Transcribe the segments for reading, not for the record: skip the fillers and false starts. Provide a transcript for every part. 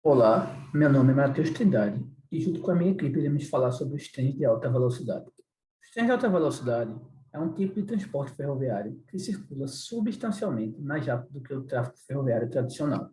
Olá, meu nome é Matheus Trindade e junto com a minha equipe iremos falar sobre os trens de alta velocidade. Os trens de alta velocidade é um tipo de transporte ferroviário que circula substancialmente mais rápido do que o tráfego ferroviário tradicional.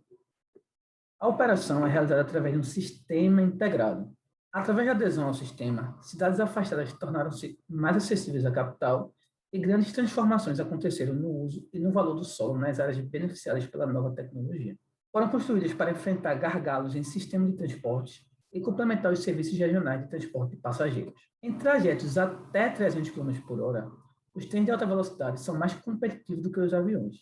A operação é realizada através de um sistema integrado. Através da adesão ao sistema, cidades afastadas tornaram-se mais acessíveis à capital e grandes transformações aconteceram no uso e no valor do solo nas áreas beneficiadas pela nova tecnologia. Foram construídas para enfrentar gargalos em sistemas de transportes e complementar os serviços regionais de transporte de passageiros. Em trajetos até 300 km por hora, os trens de alta velocidade são mais competitivos do que os aviões,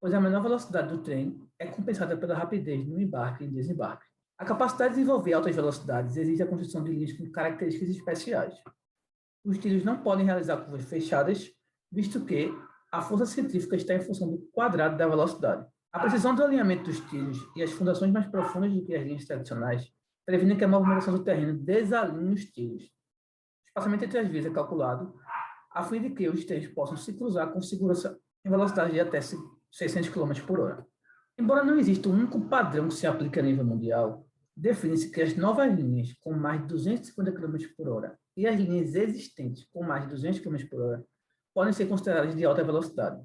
pois a menor velocidade do trem é compensada pela rapidez no embarque e desembarque. A capacidade de desenvolver altas velocidades exige a construção de linhas com características especiais. Os trilhos não podem realizar curvas fechadas, visto que a força centrífuga está em função do quadrado da velocidade. A precisão do alinhamento dos trilhos e as fundações mais profundas do que as linhas tradicionais previnem que a movimentação do terreno desalinhe os trilhos. O espaçamento entre as vias é calculado a fim de que os trens possam se cruzar com segurança em velocidade de até 600 km por hora. Embora não exista um único padrão que se aplique a nível mundial, define-se que as novas linhas com mais de 250 km por hora e as linhas existentes com mais de 200 km por hora podem ser consideradas de alta velocidade.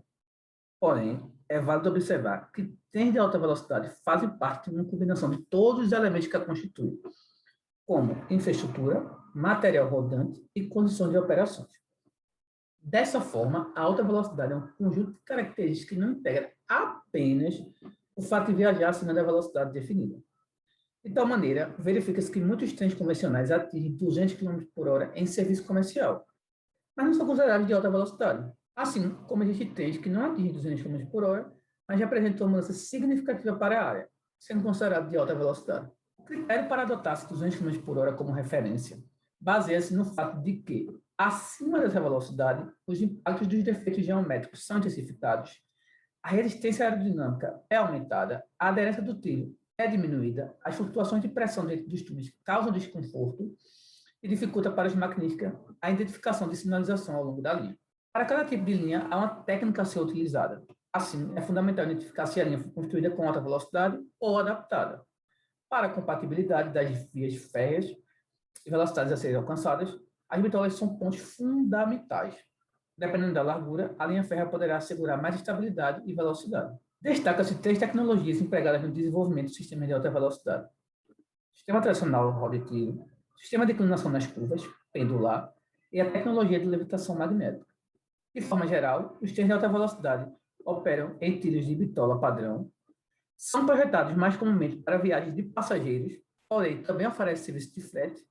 Porém, é válido observar que trens de alta velocidade fazem parte de uma combinação de todos os elementos que a constituem, como infraestrutura, material rodante e condições de operações. Dessa forma, a alta velocidade é um conjunto de características que não integra apenas o fato de viajar acima da velocidade definida. De tal maneira, verifica-se que muitos trens convencionais atingem 200 km por hora em serviço comercial, mas não são considerados de alta velocidade. Assim como existem trens que não atingem 200 km por hora, mas apresentam uma mudança significativa para a área, sendo considerados de alta velocidade. O critério para adotar-se 200 km por hora como referência baseia-se no fato de que, acima dessa velocidade, os impactos dos defeitos geométricos são intensificados, a resistência aerodinâmica é aumentada, a aderência do trilho é diminuída, as flutuações de pressão dentro dos túneis causam desconforto e dificulta para os maquinistas a identificação de sinalização ao longo da linha. Para cada tipo de linha, há uma técnica a ser utilizada. Assim, é fundamental identificar se a linha foi construída com alta velocidade ou adaptada. Para a compatibilidade das vias férreas e velocidades a serem alcançadas, as bitolas são pontos fundamentais. Dependendo da largura, a linha férrea poderá assegurar mais estabilidade e velocidade. Destaca-se três tecnologias empregadas no desenvolvimento do sistema de alta velocidade: sistema tradicional roda trilho, sistema de inclinação nas curvas, pendular, e a tecnologia de levitação magnética. De forma geral, os trens de alta velocidade operam em trilhos de bitola padrão, são projetados mais comumente para viagens de passageiros, porém também oferecem serviço de frete,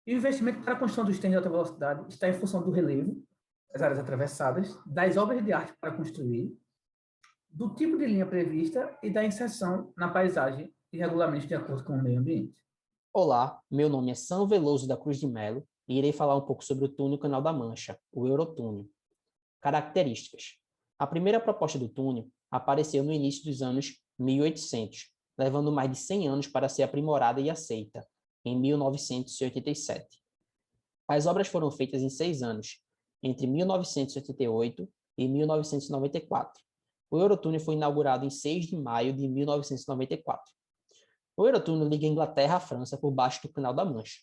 e o investimento para a construção dos trens de alta velocidade está em função do relevo, das áreas atravessadas, das obras de arte para construir, do tipo de linha prevista e da inserção na paisagem e regulamentos de acordo com o meio ambiente. Olá, meu nome é São Veloso da Cruz de Melo e irei falar um pouco sobre o túnel Canal da Mancha, o Eurotúnel. Características. A primeira proposta do túnel apareceu no início dos anos 1800, levando mais de 100 anos para ser aprimorada e aceita, em 1987. As obras foram feitas em 6 anos, entre 1988 e 1994. O Eurotúnel foi inaugurado em 6 de maio de 1994. O Eurotúnel liga a Inglaterra à França por baixo do Canal da Mancha.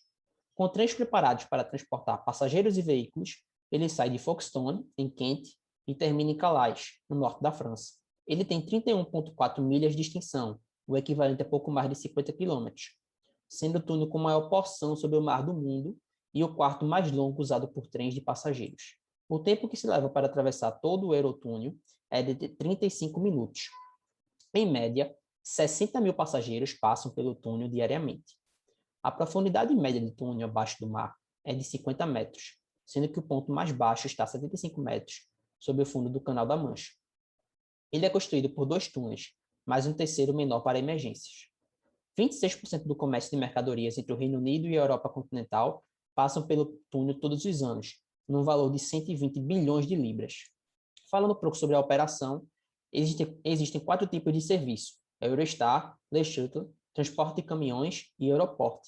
Com trens preparados para transportar passageiros e veículos, ele sai de Folkestone, em Kent, e termina em Calais, no norte da França. Ele tem 31,4 milhas de extensão, o equivalente a pouco mais de 50 quilômetros, sendo o túnel com maior porção sobre o mar do mundo e o quarto mais longo usado por trens de passageiros. O tempo que se leva para atravessar todo o Eurotúnel é de 35 minutos. Em média, 60 mil passageiros passam pelo túnel diariamente. A profundidade média do túnel abaixo do mar é de 50 metros, sendo que o ponto mais baixo está a 75 metros, sob o fundo do Canal da Mancha. Ele é construído por 2 túneis, mais um terceiro menor para emergências. 26% do comércio de mercadorias entre o Reino Unido e a Europa continental passam pelo túnel todos os anos, num valor de 120 bilhões de libras. Falando um pouco sobre a operação, existem 4 tipos de serviço: Eurostar, Le Shuttle, transporte de caminhões e Europort.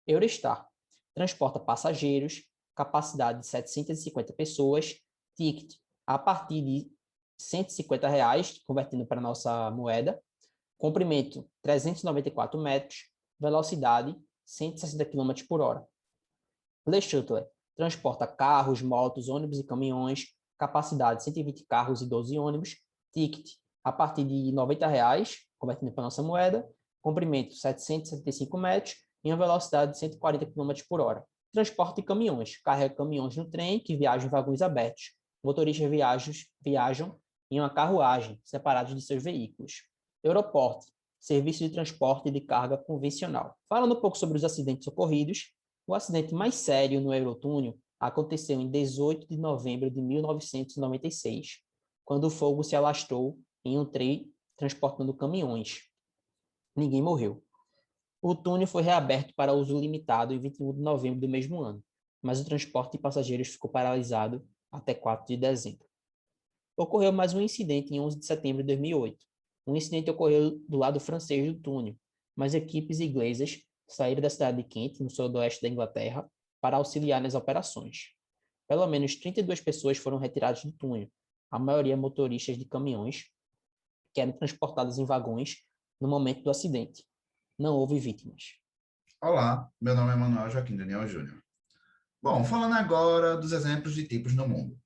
Eurostar transporta passageiros, capacidade de 750 pessoas, ticket a partir de R$ 150, convertendo para a nossa moeda. comprimento 394 metros, velocidade 160 km por hora. Le Shuttle transporta carros, motos, ônibus e caminhões, capacidade 120 carros e 12 ônibus, ticket a partir de R$ 90, convertendo para a nossa moeda, comprimento 775 metros e uma velocidade de 140 km por hora. Transporte de caminhões, carrega caminhões no trem que viajam em vagões abertos. Motoristas viajam em uma carruagem, separados de seus veículos. Aeroporto, serviço de transporte de carga convencional. Falando um pouco sobre os acidentes ocorridos, o acidente mais sério no Eurotúnel aconteceu em 18 de novembro de 1996, quando o fogo se alastrou em um trem transportando caminhões. Ninguém morreu. O túnel foi reaberto para uso limitado em 21 de novembro do mesmo ano, mas o transporte de passageiros ficou paralisado até 4 de dezembro. Ocorreu mais um incidente em 11 de setembro de 2008. Um incidente ocorreu do lado francês do túnel, mas equipes inglesas saíram da cidade de Kent, no sudoeste da Inglaterra, para auxiliar nas operações. Pelo menos 32 pessoas foram retiradas do túnel, a maioria motoristas de caminhões, que eram transportadas em vagões no momento do acidente. Não houve vítimas. Olá, meu nome é Manuel Joaquim Daniel Júnior. Bom, falando agora dos exemplos de tipos no mundo.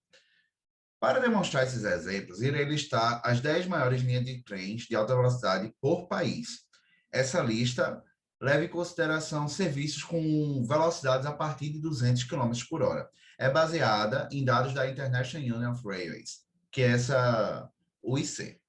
Para demonstrar esses exemplos, irei listar as 10 maiores linhas de trens de alta velocidade por país. Essa lista leva em consideração serviços com velocidades a partir de 200 km por hora. É baseada em dados da International Union of Railways, que é essa UIC.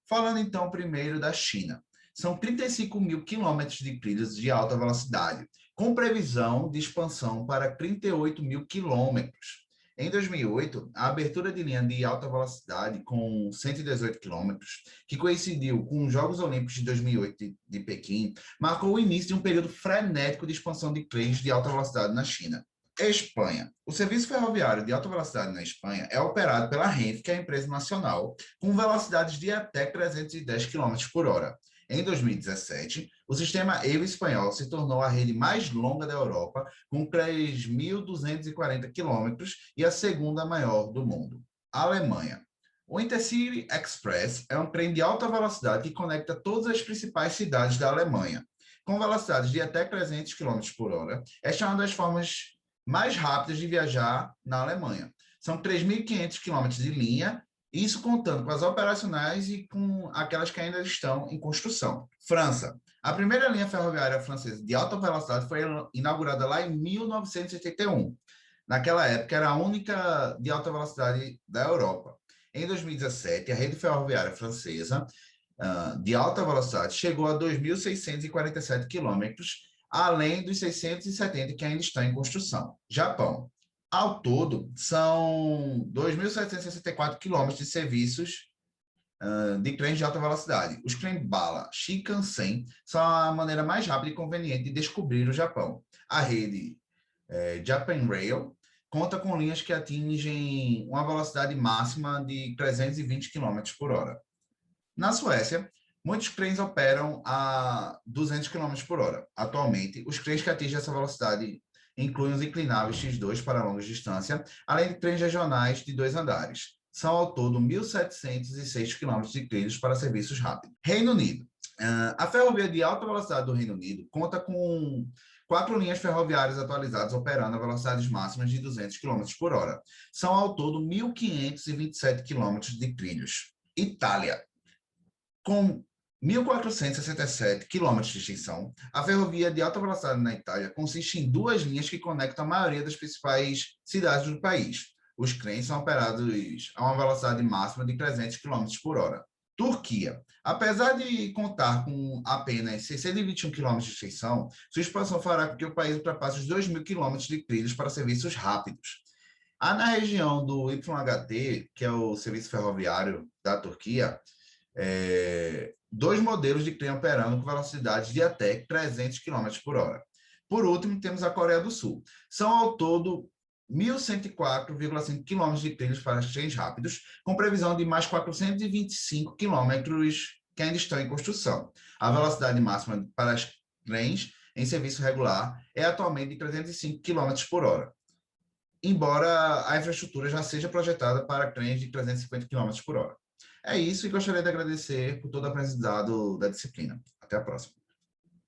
Falando então primeiro da China. São 35 mil quilômetros de trilhos de alta velocidade, com previsão de expansão para 38 mil quilômetros. Em 2008, a abertura de linha de alta velocidade com 118 quilômetros, que coincidiu com os Jogos Olímpicos de 2008 de Pequim, marcou o início de um período frenético de expansão de trens de alta velocidade na China. Espanha. O serviço ferroviário de alta velocidade na Espanha é operado pela Renfe, que é a empresa nacional, com velocidades de até 310 km por hora. Em 2017, o sistema EVA espanhol se tornou a rede mais longa da Europa, com 3.240 quilômetros e a segunda maior do mundo. Alemanha. O Intercity Express é um trem de alta velocidade que conecta todas as principais cidades da Alemanha. Com velocidades de até 300 km por hora, esta é uma das formas mais rápidas de viajar na Alemanha. São 3.500 km de linha, isso contando com as operacionais e com aquelas que ainda estão em construção. França. A primeira linha ferroviária francesa de alta velocidade foi inaugurada lá em 1981. Naquela época, era a única de alta velocidade da Europa. Em 2017, a rede ferroviária francesa de alta velocidade chegou a 2.647 quilômetros, além dos 670 que ainda estão em construção. Japão. Ao todo, são 2.764 quilômetros de serviços de trens de alta velocidade. Os trem bala Shinkansen são a maneira mais rápida e conveniente de descobrir o Japão. A rede Japan Rail conta com linhas que atingem uma velocidade máxima de 320 km por hora. Na Suécia, muitos trens operam a 200 km por hora. Atualmente, os trens que atingem essa velocidade incluem os inclináveis X2 para longa distância, além de trens regionais de 2 andares. São ao todo 1.706 km de trilhos para serviços rápidos. Reino Unido. A ferrovia de alta velocidade do Reino Unido conta com 4 linhas ferroviárias atualizadas operando a velocidades máximas de 200 km por hora. São ao todo 1.527 km de trilhos. Itália. Com 1.467 quilômetros de extensão, a ferrovia de alta velocidade na Itália consiste em 2 linhas que conectam a maioria das principais cidades do país. Os trens são operados a uma velocidade máxima de 300 km por hora. Turquia. Apesar de contar com apenas 621 km de extensão, sua expansão fará com que o país ultrapasse os 2.000 km de trilhos para serviços rápidos. Há na região do YHT, que é o serviço ferroviário da Turquia, 2 modelos de trem operando com velocidades de até 300 km por hora. Por último, temos a Coreia do Sul. São ao todo 1.104,5 km de trilhos para trens rápidos, com previsão de mais 425 km que ainda estão em construção. A velocidade máxima para os trens em serviço regular é atualmente de 305 km por hora, embora a infraestrutura já seja projetada para trens de 350 km por hora. É isso e gostaria de agradecer por todo o aprendizado da disciplina. Até a próxima.